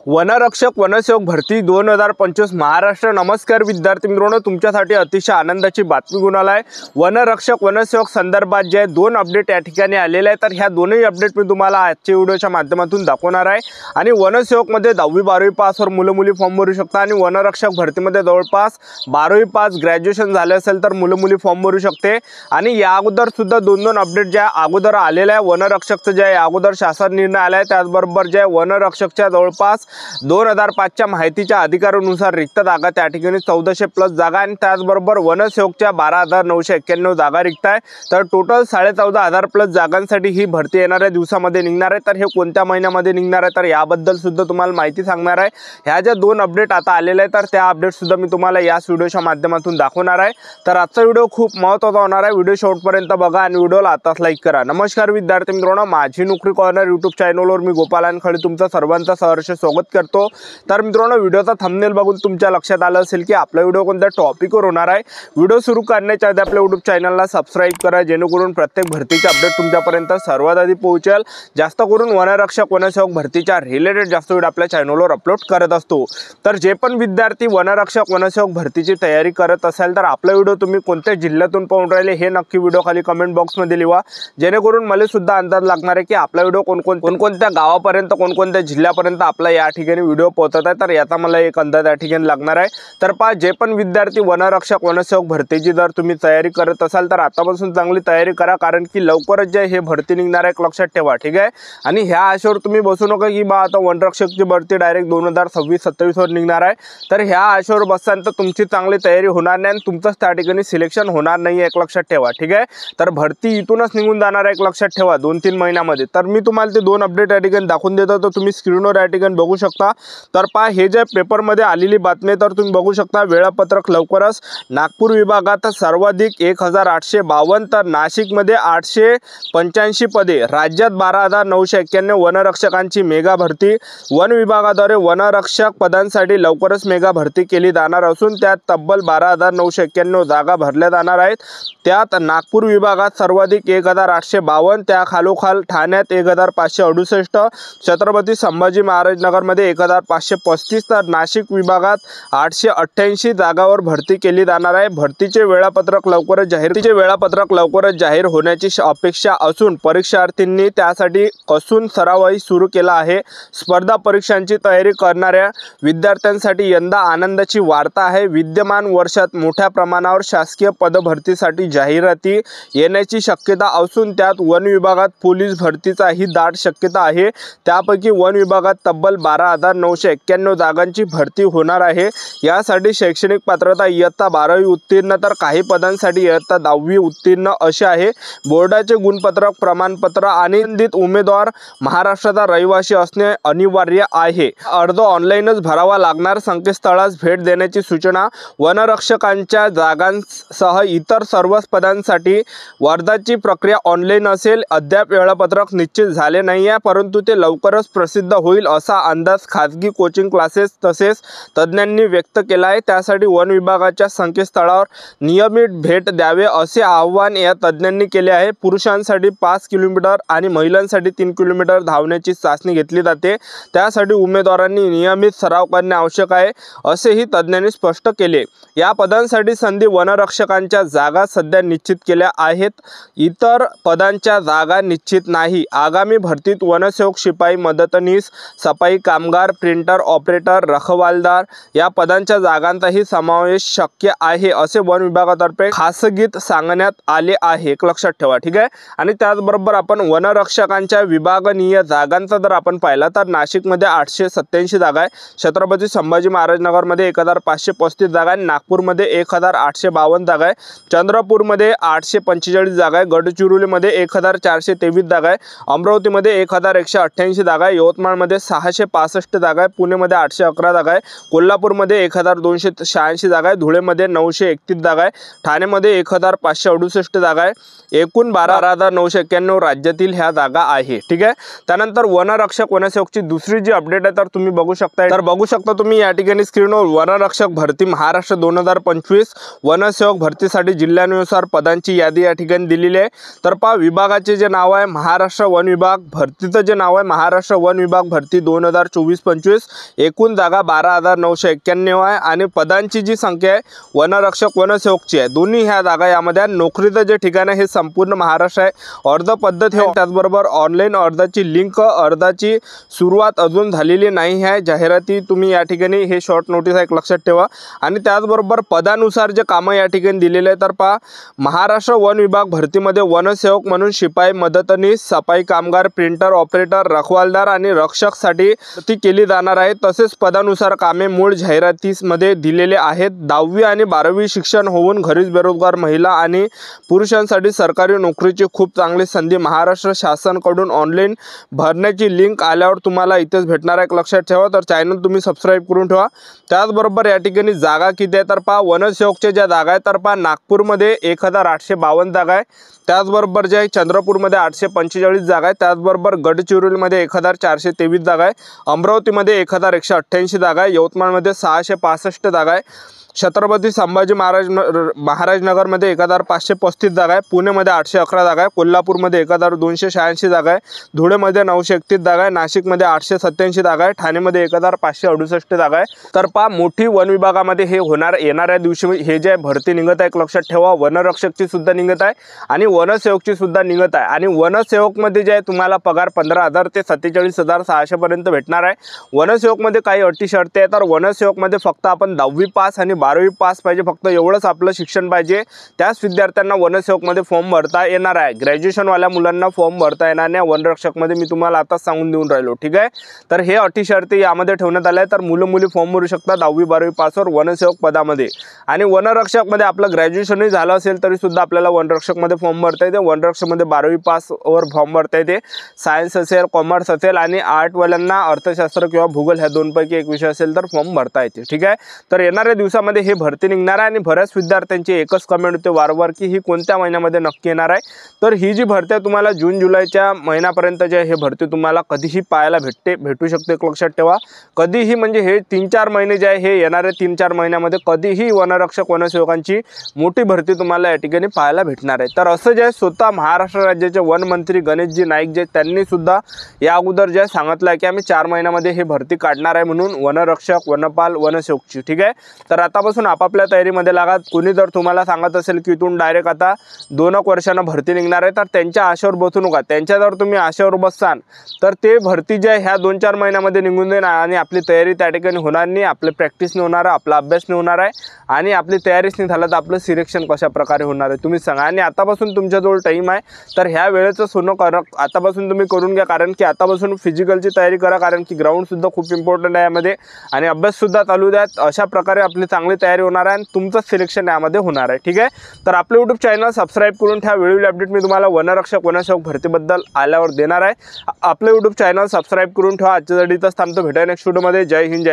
वनरक्षक वनसेवक भरती 2025 महाराष्ट्र। नमस्कार विद्यार्थी मित्रांनो, तुमच्यासाठी अतिशय आनंदाची बातमी घेऊन आलाय। वनरक्षक वनसेवक संदर्भात जे दोन अपडेट या ठिकाणी आलेले आहेत, तर ह्या दोन्ही अपडेट मी तुम्हाला आजच्या व्हिडिओच्या माध्यमातून दाखवणार आहे। आणि वनसेवक मध्ये 10वी 12वी पासवर मुलं मुली फॉर्म भरू शकता आणि वनरक्षक भरतीमध्ये जवळपास 12वी पास ग्रॅज्युएशन झाले असेल तर मुलं मुली फॉर्म भरू शकते। आणि या अगोदर सुद्धा दोन अपडेट ज्या अगोदर आलेले आहे, वनरक्षकचं जे अगोदर शासन निर्णय आला आहे, त्याचबरोबर जे वनरक्षकच्या जवळपास 2005च्या माहितीच्या अधिकारानुसार रिक्त जागा त्या ठिकाणी 1400+ जागा आणि त्याचबरोबर वनसेवकच्या 12,991 जागा रिक्त आहे। तर टोटल 14,500+ जागांसाठी ही भरती येणाऱ्या दिवसामध्ये निघणार आहे। तर हे कोणत्या महिन्यामध्ये निघणार आहे तर याबद्दल सुद्धा तुम्हाला माहिती सांगणार आहे। ह्या ज्या दोन अपडेट आता आलेले आहेत तर त्या अपडेट सुद्धा मी तुम्हाला याच व्हिडिओच्या माध्यमातून दाखवणार आहे। तर आजचा व्हिडिओ खूप महत्त्वाचा होणार आहे। व्हिडिओ शेवटपर्यंत बघा आणि व्हिडिओला आताच लाईक करा। नमस्कार विद्यार्थी मित्रांनो, माझी नोकरी कॉर्नर यूट्यूब चॅनलवर मी गोपाल खळे तुमचं सर्वांचं सहर्ष स्वागत करतो। तर मित्रांनो, व्हिडिओचा थंबनेल बघून तुमच्या लक्षात आलं असेल की आपला व्हिडिओ कोणत्या टॉपिकवर होणार आहे। व्हिडिओ सुरू करण्याच्या आधी आपल्या यूट्यूब चॅनलला सबस्क्राइब करा, जेणेकरून प्रत्येक भरतीचे अपडेट तुमच्यापर्यंत सर्वात आधी पोहोचेल। जास्त करून वनरक्षक वनसेवक भरतीच्या रिलेटेड जास्त व्हिडिओ आपल्या चॅनलवर अपलोड करत असतो। तर जे पण विद्यार्थी वनरक्षक वनसेवक भरतीची तयारी करत असाल तर आपला व्हिडिओ तुम्ही कोणत्या जिल्ह्यातून पाहून राहिले हे नक्की व्हिडिओ खाली कमेंट बॉक्समध्ये लिहा, जेणेकरून मला सुद्धा अंदाज लागणार आहे की आपला व्हिडिओ कोणकोणत्या गावापर्यंत कोणकोणत्या जिल्ह्यापर्यंत आपला या ठिकाणी व्हिडिओ पोहोचत आहे, तर याचा मला एक अंदाज या ठिकाणी लागणार आहे। तर पहा, जे पण विद्यार्थी वनरक्षक वनसेवक भरतीची जर तुम्ही तयारी करत असाल तर आतापासून चांगली तयारी करा, कारण की लवकरच जे हे भरती निघणार आहे लक्षात ठेवा, ठीक आहे। आणि ह्या आशेवर तुम्ही बसू नका की बा आता वनरक्षकची भरती डायरेक्ट 2026-27 वर निघणार आहे, तर ह्या आशेवर बसाल तर तुमची चांगली तयारी होणार नाही आणि तुमचंच त्या ठिकाणी सिलेक्शन होणार नाही, एक लक्षात ठेवा, ठीक आहे। तर भरती इथूनच निघून जाणार आहे, एक लक्षात ठेवा, 2-3 महिन्यामध्ये। तर मी तुम्हाला ते दोन अपडेट या ठिकाणी दाखवून देतो, तर तुम्ही स्क्रीनवर या ठिकाणी बघू शकता। तर पहा, हे जे पेपरमध्ये आलेली बातमी तर तुम्ही बघू शकता, वेळापत्रक लवकरच नागपूर विभागात सर्वाधिक 1852, तर नाशिकमध्ये 885 पदे, राज्यात 12,991 वनरक्षकांची मेगा भरती। वन विभागाद्वारे वनरक्षक पदांसाठी लवकरच मेगा भरती केली जाणार असून त्यात तब्बल 12,991 जागा भरल्या जाणार आहेत। त्यात नागपूर विभागात सर्वाधिक 1,852, त्या खालोखाल ठाण्यात 1,568, छत्रपती संभाजी महाराज नगरमध्ये 1,535, तर नाशिक विभागात 888 जागावर भरती केली जाणार आहे। भरतीचे वेळापत्रक लवकरच जाहीर होण्याची अपेक्षा असून परीक्षार्थींनी त्यासाठी कसून सरावही सुरू केला आहे। स्पर्धा परीक्षांची तयारी करणाऱ्या विद्यार्थ्यांसाठी यंदा आनंदाची वार्ता आहे। विद्यमान वर्षात मोठ्या प्रमाणावर शासकीय पदभरतीसाठी जाहिराती येण्याची शक्यता असून त्यात वन विभागात पोलीस भरतीचाही दाट शक्यता आहे। त्यापैकी वन विभागात तब्बल 12,991 जागांची भरती होणार आहे। यासाठी शैक्षणिक पात्रता इयत्ता 12वी उत्तीर्ण, तर काही पदांसाठी इयत्ता 10वी उत्तीर्ण असे आहे। बोर्डाचे गुणपत्रक प्रमाणपत्र आणि संबंधित उमेदवार महाराष्ट्राचा रहिवासी असणे अनिवार्य आहे। अर्ज ऑनलाईनच भरावा लागणार। संकेतस्थळास भेट देण्याची सूचना। वनरक्षकांच्या जागांसह इतर सर्वच पदांसाठी अर्जाची प्रक्रिया ऑनलाईन असेल। अद्याप वेळापत्रक निश्चित झाले नाही आहे, परंतु ते लवकरच प्रसिद्ध होईल असा अंदाज खाजगी कोचिंग क्लासेस तसेच तज्ज्ञांनी व्यक्त केला आहे। त्यासाठी वन विभागाच्या संकेतस्थळावर नियमित भेट द्यावे असे आवाहन या तज्ज्ञांनी केले आहे। पुरुषांसाठी 5 किलोमीटर आणि महिलांसाठी 3 किलोमीटर धावण्याची चाचणी घेतली जाते। त्यासाठी उमेदवारांनी नियमित सराव करणे आवश्यक आहे असेही तज्ज्ञांनी स्पष्ट केले। या पदांसाठी संधी वनरक्षकांच्या जागा सध्या निश्चित केल्या आहेत, इतर पदांच्या जागा निश्चित नाही। आगामी भरतीत वनसेवक, शिपाई, मदतनीस, सफाई कामगार, प्रिंटर ऑपरेटर, रखवालदार या पदांच्या जागांचाही समावेश शक्य आहे असे वन विभागातर्फे खासगीत सांगण्यात आले आहे, एक लक्षात ठेवा, ठीक आहे। आणि त्याचबरोबर आपण वनरक्षकांच्या विभागनीय जागांचा जर आपण पाहिला तर नाशिकमध्ये 887 जागा आहे, छत्रपती संभाजी महाराज नगरमध्ये 1,535 जागा आहे, नागपूरमध्ये 1,852 जागा आहे, चंद्रपूरमध्ये 845 जागा आहे, गडचिरोलीमध्ये 1,423 जागा आहे, अमरावतीमध्ये 1,188 जागा आहे, यवतमाळमध्ये 665 जागा आहे, पुणेमध्ये 811 जागा आहे, कोल्हापूरमध्ये 1,286 जागा आहे, धुळेमध्ये 931 जागा आहे, ठाणेमध्ये 1,568 जागा आहे। एकूण 12,991 राज्यातील ह्या जागा आहे, ठीक आहे। त्यानंतर वनरक्षक वनसेवकची दुसरी जी अपडेट आहे तर तुम्ही बघू शकता तुम्ही या ठिकाणी स्क्रीनवर वनरक्षक भरती महाराष्ट्र 2025 वनसेवक भरतीसाठी जिल्ह्यानुसार पदांची यादी या ठिकाणी दिलेली आहे। तर पहा, विभागाचे जे नाव आहे महाराष्ट्र वन विभाग, भरतीचं जे नाव आहे महाराष्ट्र वन विभाग भरती 2024-25 एकूण जागा 12,991 आहे आणि पदांची जी संख्या आहे वनरक्षक वनसेवकची आहे। दोन्ही ह्या जागा यामध्ये नोकरीचं जे ठिकाण आहे हे संपूर्ण महाराष्ट्र आहे। अर्ज पद्धत हे त्याचबरोबर ऑनलाईन अर्जाची लिंक अर्जाची सुरुवात अजून झालेली नाही आहे। जाहिराती तुम्ही या ठिकाणी हे शॉर्ट नोटीस आहे लक्षात ठेवा। आणि त्याचबरोबर पदानुसार जे कामं या ठिकाणी दिलेले आहे तर पहा महाराष्ट्र वन विभाग भरतीमध्ये वनसेवक म्हणून शिपाई मदतनीस सफाई कामगार प्रिंटर ऑपरेटर रखवालदार आणि रक्षकसाठी भरती केली जाणार आहे। तसेच पदानुसार कामे मूळ जाहिरातीमध्ये दिलेले आहेत। 10वी आणि 12वी शिक्षण होऊन घरीच बेरोजगार महिला आणि पुरुषांसाठी सरकारी नोकरीची खूप चांगली संधी महाराष्ट्र शासनाकडून ऑनलाईन भरण्याची लिंक आल्यावर तुम्हाला इथेच भेटणार आहे लक्षात ठेवा। तर चॅनल तुम्ही सबस्क्राईब करून ठेवा। त्याचबरोबर या ठिकाणी जागा किती आहे तर पहा वनसेवकच्या ज्या जागा आहेत तर पहा नागपूरमध्ये 1852 जागा आहे। त्याचबरोबर जे आहे चंद्रपूरमध्ये 845 जागा आहे। त्याचबरोबर गडचिरोलीमध्ये 1423 जागा आहे। अमरावतीमध्ये 1188 जागा आहे। यवतमाळमध्ये 665 जागा आहे। छत्रपती संभाजी महाराजनगरमध्ये 1535 जागा आहे। पुणेमध्ये 811 जागा आहे। कोल्हापूरमध्ये 1286 जागा आहे। धुळेमध्ये 931 जागा आहे। नाशिकमध्ये 887 जागा आहे। ठाणेमध्ये 1568 जागा आहे। तर पहा मोठी वन विभागामध्ये हे येणाऱ्या दिवशी हे जे भरती निघत आहे लक्षात ठेवा। वनरक्षकची सुद्धा निघत आहे आणि वनसेवकची सुद्धा निघत आहे। आणि वनसेवकमध्ये जे आहे तुम्हाला पगार 15,000 ते 47,600 पर्यंत भेटणार आहे। वनसेवकमध्ये काही अटी शर्ती आहे तर वनसेवकमध्ये फक्त आपण 10वी पास आणि 12वी पास पाहिजे, फक्त एवढंच आपलं शिक्षण पाहिजे। त्याच विद्यार्थ्यांना वनसेवकमध्ये फॉर्म भरता येणार आहे। ग्रॅज्युएशनवाल्या मुलांना फॉर्म भरता येणार नाही वनरक्षकमध्ये, मी तुम्हाला आता सांगून देऊन राहिलो ठीक आहे। तर हे अटी शर्ती यामध्ये ठेवण्यात आल्या आहे। तर मुलं मुली फॉर्म भरू शकतात 10वी 12वी पासवर वनसेवक पदामध्ये। आणि वनरक्षकमध्ये आपलं ग्रॅज्युएशनही झालं असेल तरी सुद्धा आपल्याला वनरक्षकमध्ये फॉर्म भरता येते। वनरक्षकमध्ये 12वी पासवर फॉर्म भरता येते। सायन्स असेल कॉमर्स असेल आणि आर्टवाल्यांना अर्थशास्त्र किंवा भूगोल ह्या दोनपैकी एक विषय असेल तर फॉर्म भरता येते ठीक आहे। तर येणाऱ्या दिवसामध्ये हे भरती निघणार आहे। आणि बऱ्याच विद्यार्थ्यांची एकच कमेंट होते वारंवार की ही कोणत्या महिन्यामध्ये नक्की येणार आहे। तर ही जी भरती आहे तुम्हाला जून जुलैच्या महिन्यापर्यंत जे हे भरती तुम्हाला कधीही पाहायला भेटू शकते लक्षात ठेवा। कधीही म्हणजे हे 3-4 महिने जे आहे हे येणारे 3-4 महिन्यामध्ये कधीही वनरक्षक वनसेवकांची मोठी भरती तुम्हाला या ठिकाणी पाहायला भेटणार आहे। तर असं जे आहे स्वतः महाराष्ट्र राज्याचे वन मंत्री गणेशजी नाईक जे त्यांनी सुद्धा या अगोदर जे सांगितलं आहे की आम्ही 4 महिन्यामध्ये हे भरती काढणार आहे म्हणून वनरक्षक वनपाल वनसेवकची ठीक आहे। तर आतापासून आपापल्या तयारीमध्ये लागा। कोणी जर तुम्हाला सांगत असेल की इथून डायरेक्ट आता 2 वर्षांना भरती निघणार आहे तर त्यांच्या आशेवर बसू नका। त्यांच्या जर तुम्ही आशेवर बससान तर ते भरती जे आहे ह्या 2-4 महिन्यामध्ये निघून जाईल आणि आपली तयारी त्या ठिकाणी होणार नाही, आपले प्रॅक्टिस नाही होणार, आपला अभ्यास नाही होणार आहे आणि आपली तयारीच नाही झालं तर आपलं सिलेक्शन कशा प्रकारे होणार आहे तुम्ही सांगा। आणि आतापासून तुमच्याजवळ टाईम आहे तर ह्या वेळेचं सोनं आतापासून तुम्ही करून घ्या, कारण की आतापासून फिजिकलची तयारी करा, कारण की ग्राउंडसुद्धा खूप इम्पॉर्टंट आहे यामध्ये आणि अभ्याससुद्धा चालू द्या। अशा प्रकारे आपली चांगली तयारी होणार आहे आणि तुमचं सिलेक्शन यामध्ये होणार आहे ठीक आहे। तर आपलं यूट्यूब चॅनल सबस्क्राईब करून ठेवा। वेळोवेळी अपडेट मी तुम्हाला वनरक्षक वनसेवक भरतीबद्दल आल्यावर देणार आहे। आपलं यूट्यूब चॅनल सबस्क्राईब करून ठेवा। आजच्या इथंच थांबतो, भेटूया नेक्स्ट व्हिडिओमध्ये। जय हिंद जय